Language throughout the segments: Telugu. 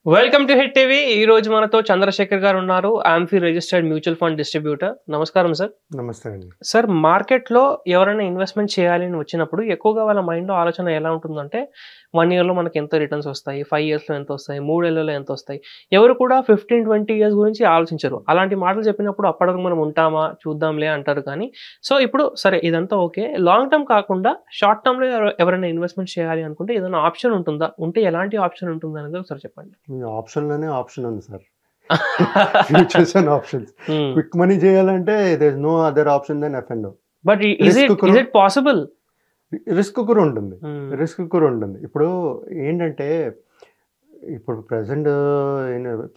Welcome to hit TV. ఈ రోజు మనతో చంద్రశేఖర్ గారు ఉన్నారు. Amphi registered mutual fund distributor. నమస్కారం సార్. నమస్తే అండి. సార్, మార్కెట్లో ఎవరైనా ఇన్వెస్ట్మెంట్ చేయాలి అని వచ్చినప్పుడు ఎక్కువగా వాళ్ళ మైండ్లో ఆలోచన ఎలా ఉంటుందంటే 1 ఇయర్లో మనకి ఎంత రిటర్న్స్ వస్తాయి, 5 ఇయర్స్లో ఎంత వస్తాయి, 3 ఏళ్లలో ఎంత వస్తాయి. ఎవరు కూడా 15-20 ఇయర్స్ గురించి ఆలోచించరు. అలాంటి మాటలు చెప్పినప్పుడు అప్పటివరకు మనం ఉంటామా చూద్దాంలే అంటారు. కానీ సో ఇప్పుడు సరే ఇదంతా ఓకే, లాంగ్ టర్మ్ కాకుండా షార్ట్ టర్మ్లో ఎవరైనా ఇన్వెస్ట్మెంట్ చేయాలి అనుకుంటే ఏదైనా ఆప్షన్ ఉంటుందా? ఉంటే ఎలాంటి ఆప్షన్ ఉంటుంది అనేది ఒకసారి చెప్పండి. మీ ఆప్షన్‌లోనే ఆప్షన్ ఉంది sir. Futures and options. Quick money చేయాలంటే there is no other option then ఎఫ్&ఓ. But is it possible? Risk కూడా ఉంటుంది. ఇప్పుడు ఏంటంటే ఇప్పుడు ప్రెజెంట్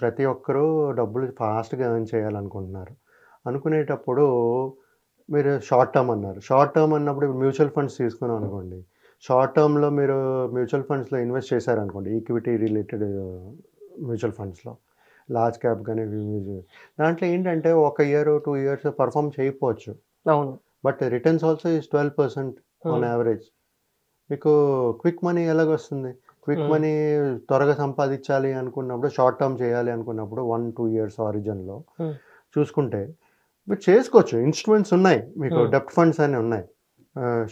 ప్రతి ఒక్కరూ డబ్బులు ఫాస్ట్‌గా ఎర్న్ చేయాలనుకుంటున్నారు. అనుకునేటప్పుడు మీరు షార్ట్ టర్మ్ అన్నారు. షార్ట్ టర్మ్ అన్నప్పుడు ఇప్పుడు మ్యూచువల్ ఫండ్స్ తీసుకున్నాం అనుకోండి. షార్ట్ టర్మ్‌లో మీరు మ్యూచువల్ ఫండ్స్‌లో ఇన్వెస్ట్ చేశారనుకోండి, ఈక్విటీ రిలేటెడ్ మ్యూచువల్ ఫండ్స్‌లో లార్జ్ క్యాప్ కానీ దాంట్లో ఏంటంటే 1 ఇయర్ 2 ఇయర్స్ పర్ఫామ్ చేయకపోవచ్చు. అవును. But returns also is 12% on average. మీకు క్విక్ మనీ ఎలాగొస్తుంది? క్విక్ మనీ త్వరగా సంపాదించాలి అనుకున్నప్పుడు, షార్ట్ టర్మ్ చేయాలి అనుకున్నప్పుడు 1-2 ఇయర్స్ ఆరిజిన్లో చూసుకుంటే మీరు చేసుకోవచ్చు. ఇన్స్ట్రుమెంట్స్ ఉన్నాయి మీకు, డెప్ట్ ఫండ్స్ అని ఉన్నాయి.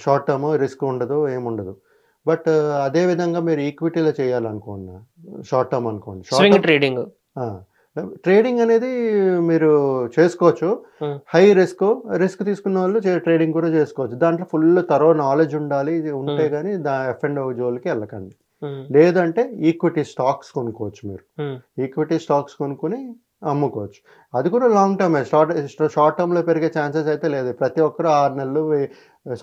షార్ట్ టర్మ్ రిస్క్ ఉండదు, ఏముండదు. బట్ అదే విధంగా మీరు ఈక్విటీలో చేయాలనుకున్నా షార్ట్ టర్మ్ అనుకోండి, స్వింగ్ ట్రేడింగ్ ట్రేడింగ్ అనేది మీరు చేసుకోవచ్చు. హై రిస్క్ తీసుకున్న వాళ్ళు ట్రేడింగ్ కూడా చేసుకోవచ్చు. దాంట్లో ఫుల్ తరో నాలెడ్జ్ ఉండాలి. ఇది ఉంటే కానీ ఎఫ్&ఓ జోలికి వెళ్ళకండి. లేదంటే ఈక్విటీ స్టాక్స్ కొనుక్కోవచ్చు. మీరు ఈక్విటీ స్టాక్స్ కొనుక్కొని అమ్ముకోవచ్చు. అది కూడా లాంగ్ టర్మ్. షార్ట్ టర్మ్లో పెరిగే ఛాన్సెస్ అయితే లేదు. ప్రతి ఒక్కరు 6 నెలలు,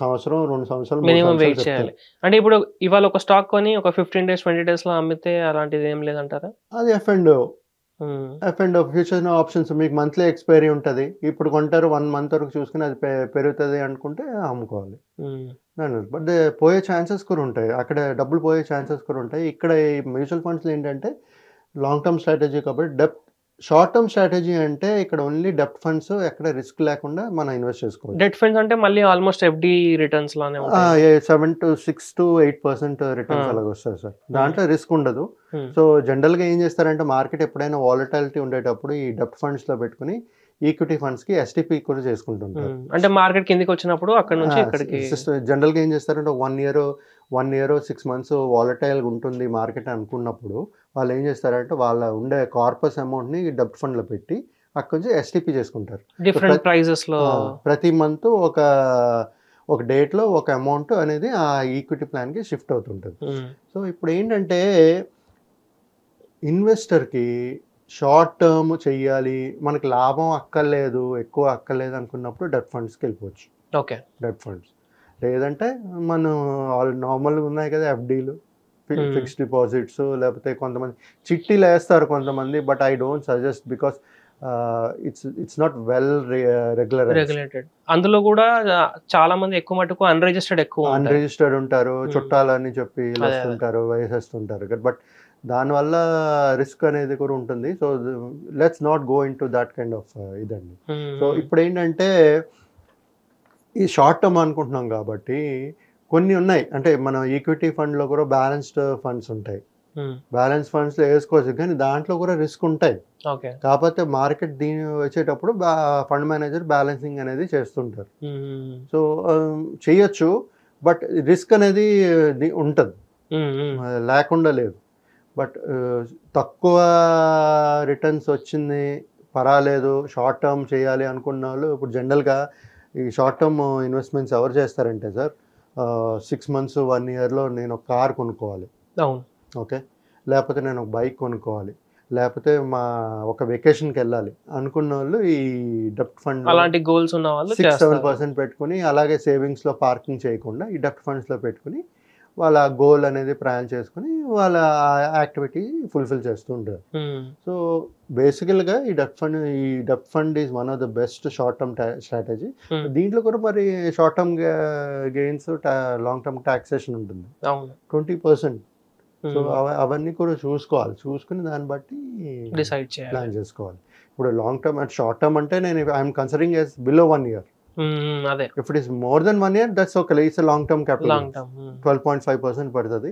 సంవత్సరం, 2 సంవత్సరాలు మినిమం వెయిట్ చేయాలి. అంటే ఇప్పుడు ఇవాళ ఒక స్టాక్ కొని ఒక 15 డేస్ 20 డేస్లో అమ్మితే అలాంటిది ఏం లేదంటారా? అది ఎఫ్&ఓ ఫ్యూచర్ ఆప్షన్స్. మీకు మంత్లీ ఎక్స్పైరీ ఉంటుంది. ఇప్పుడు కొంటారు, 1 మంత్ వరకు చూసుకుని అది పెరుగుతుంది అనుకుంటే అమ్ముకోవాలి. బట్ పోయే ఛాన్సెస్ కూడా ఉంటాయి. అక్కడ డబ్బులు పోయే ఛాన్సెస్ కూడా ఉంటాయి. ఇక్కడ ఈ మ్యూచువల్ ఫండ్స్లో ఏంటంటే లాంగ్ టర్మ్ స్ట్రాటజీ కాబట్టి షార్ట్ టర్మ్ స్ట్రాటజీ అంటే ఇక్కడ ఓన్లీ డెప్ట్ ఫండ్స్, ఎక్కడ రిస్క్ లేకుండా మనం ఇన్వెస్ట్ చేసుకోవచ్చు. డెట్ ఫండ్స్ అంటే మళ్ళీ ఆల్మోస్ట్ ఎఫ్‌డి రిటర్న్స్ లానే ఉంటాయి. 6-8% రిటర్న్స్ అలాగ వస్తుంది సార్. దాంట్లో రిస్క్ ఉండదు. సో జనరల్గా ఏం చేస్తారంటే మార్కెట్ ఎప్పుడైనా వాలటాలిటీ ఉండేటప్పుడు ఈ డెప్ట్ ఫండ్స్లో పెట్టుకుని ఈక్విటీ ఫండ్స్కి ఎస్టీపీ కూడా చేసుకుంటుంటారు. అంటే మార్కెట్ కిందికి వచ్చినప్పుడు అక్కడ నుంచి ఇక్కడికి జనరల్గా ఏం చేస్తారంటే 1 ఇయర్ 6 మంత్స్ వాలటైల్గా ఉంటుంది మార్కెట్ అనుకున్నప్పుడు వాళ్ళు ఏం చేస్తారంటే వాళ్ళ ఉండే కార్పస్ అమౌంట్ని డెప్ట్ ఫండ్లో పెట్టి అక్కడి నుంచి ఎస్టీపీ చేసుకుంటారు. డిఫరెంట్ ప్రైజెస్లో ప్రతి మంత్ ఒక డేట్లో ఒక అమౌంట్ అనేది ఆ ఈక్విటీ ప్లాన్కి షిఫ్ట్ అవుతుంటుంది. సో ఇప్పుడు ఏంటంటే ఇన్వెస్టర్కి షార్ట్ టర్మ్ చెయ్యాలి, మనకి లాభం అక్కర్లేదు, ఎక్కువ అక్కర్లేదు అనుకున్నప్పుడు డెట్ ఫండ్స్కి వెళ్ళిపోవచ్చు. Okay, debt funds. లేదంటే మనం నార్మల్గా ఉన్నాయి కదా ఎఫ్డీలు, ఫిక్స్డ్ డిపాజిట్స్, లేకపోతే కొంతమంది చిట్టీలు వేస్తారు కొంతమంది. But I don't suggest because it's not well regulated. అందులో కూడా చాలా మంది ఎక్కువ మటుకు అన్రిజిస్టర్డ్ ఉంటారు. చుట్టాలని చెప్పి వస్తుంటారు, వేసేస్తుంటారు. బట్ దానివల్ల రిస్క్ అనేది కూడా ఉంటుంది. So let's not go in to that kind of ఇదండి. సో ఇప్పుడు ఏంటంటే ఈ షార్ట్ టర్మ్ అనుకుంటున్నాం కాబట్టి కొన్ని ఉన్నాయి. అంటే మన ఈక్విటీ ఫండ్లో కూడా బ్యాలెన్స్డ్ ఫండ్స్ ఉంటాయి. బ్యాలెన్స్ ఫండ్స్లో వేసుకోవచ్చు, కానీ దాంట్లో కూడా రిస్క్ ఉంటాయి. కాకపోతే మార్కెట్ దీని వచ్చేటప్పుడు ఫండ్ మేనేజర్ బ్యాలెన్సింగ్ అనేది చేస్తుంటారు. సో చేయొచ్చు, బట్ రిస్క్ అనేది ఉంటుంది, లేకుండా లేదు. బట్ తక్కువ రిటర్న్స్ వచ్చింది పర్వాలేదు, షార్ట్ టర్మ్ చేయాలి అనుకున్న వాళ్ళు ఇప్పుడు జనరల్గా ఈ షార్ట్ టర్మ్ ఇన్వెస్ట్మెంట్స్ ఎవరు చేస్తారంటే సార్ 6 మంత్స్ 1 ఇయర్లో నేను ఒక కార్ కొనుక్కోవాలి, ఓకే, లేకపోతే నేను ఒక బైక్ కొనుక్కోవాలి, లేకపోతే ఒక వెకేషన్కి వెళ్ళాలి అనుకున్న వాళ్ళు ఈ డెప్ట్ ఫండ్ అలాంటి గోల్స్ ఉన్న వాళ్ళు 6-7% పెట్టుకుని, అలాగే సేవింగ్స్లో పార్కింగ్ చేయకుండా ఈ డెప్ట్ ఫండ్స్లో పెట్టుకుని వాళ్ళ గోల్ అనేది ప్లాన్ చేసుకుని వాళ్ళ యాక్టివిటీ ఫుల్ఫిల్ చేస్తూ ఉంటారు. సో బేసికల్గా ఈ డెప్ట్ fund is one of the best short term strategy. దీంట్లో కూడా మరి short term gains, long term taxation ఉంటుంది 20%. సో అవన్నీ కూడా చూసుకుని దాన్ని బట్టి డిసైడ్ చేయాలి, ప్లాన్ చేసుకోవాలి. ఇప్పుడు long term and short term అంటే నేను I'm considering as below 1 year. అదే if it is more then 1 year that's okay, it's long term capital. Long term 12.5% పడుతుంది,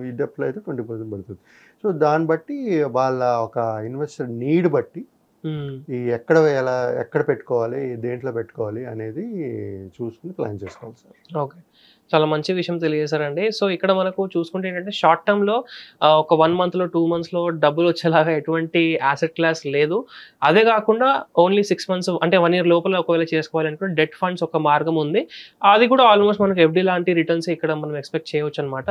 ఈ డెప్లో అయితే 20% పడుతుంది. సో దాన్ని బట్టి వాళ్ళ ఒక ఇన్వెస్టర్ నీడ్ బట్టి ఈ ఎక్కడ పెట్టుకోవాలి, దేంట్లో పెట్టుకోవాలి అనేది చూసుకుని ప్లాన్ చేసుకోవాలి సార్. ఓకే, చాలా మంచి విషయం తెలియజేశారండి. సో ఇక్కడ మనకు చూసుకుంటే ఏంటంటే షార్ట్ టర్మ్లో ఒక 1 monthలో 2 monthsలో డబ్బులు వచ్చేలాగా ఎటువంటి యాసెట్ క్లాస్ లేదు. అదే కాకుండా ఓన్లీ 6 months అంటే 1 year లోపల ఒకవేళ చేసుకోవాలంటే డెట్ ఫండ్స్ ఒక మార్గం ఉంది. అది కూడా ఆల్మోస్ట్ మనకు ఎఫ్డి లాంటి రిటర్న్స్ ఇక్కడ మనం ఎక్స్పెక్ట్ చేయవచ్చు అనమాట.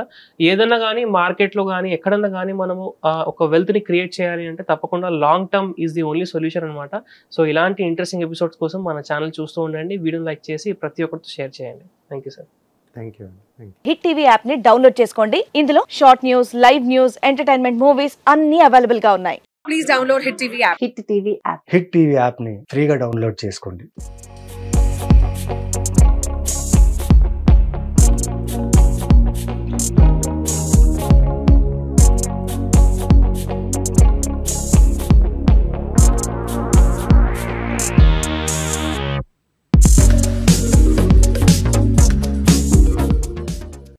ఏదన్నా కానీ మార్కెట్లో కానీ ఎక్కడన్నా కానీ మనము ఒక వెల్త్ని క్రియేట్ చేయాలి అంటే తప్పకుండా long term is the only solution అనమాట. సో ఇలాంటి ఇంట్రెస్టింగ్ ఎపిసోడ్స్ కోసం మన ఛానల్ చూస్తూ ఉండండి, వీడియోని లైక్ చేసి ప్రతి ఒక్కరితో షేర్ చేయండి. Thank you sir. Thank you. Hit TV app ని డౌన్లోడ్ చేసుకోండి. ఇందులో short news, live news, entertainment movies అన్ని అవైలబుల్ గా ఉన్నాయి. Please download hit TV app. Hit TV app ని ఫ్రీగా డౌన్లోడ్ చేసుకోండి.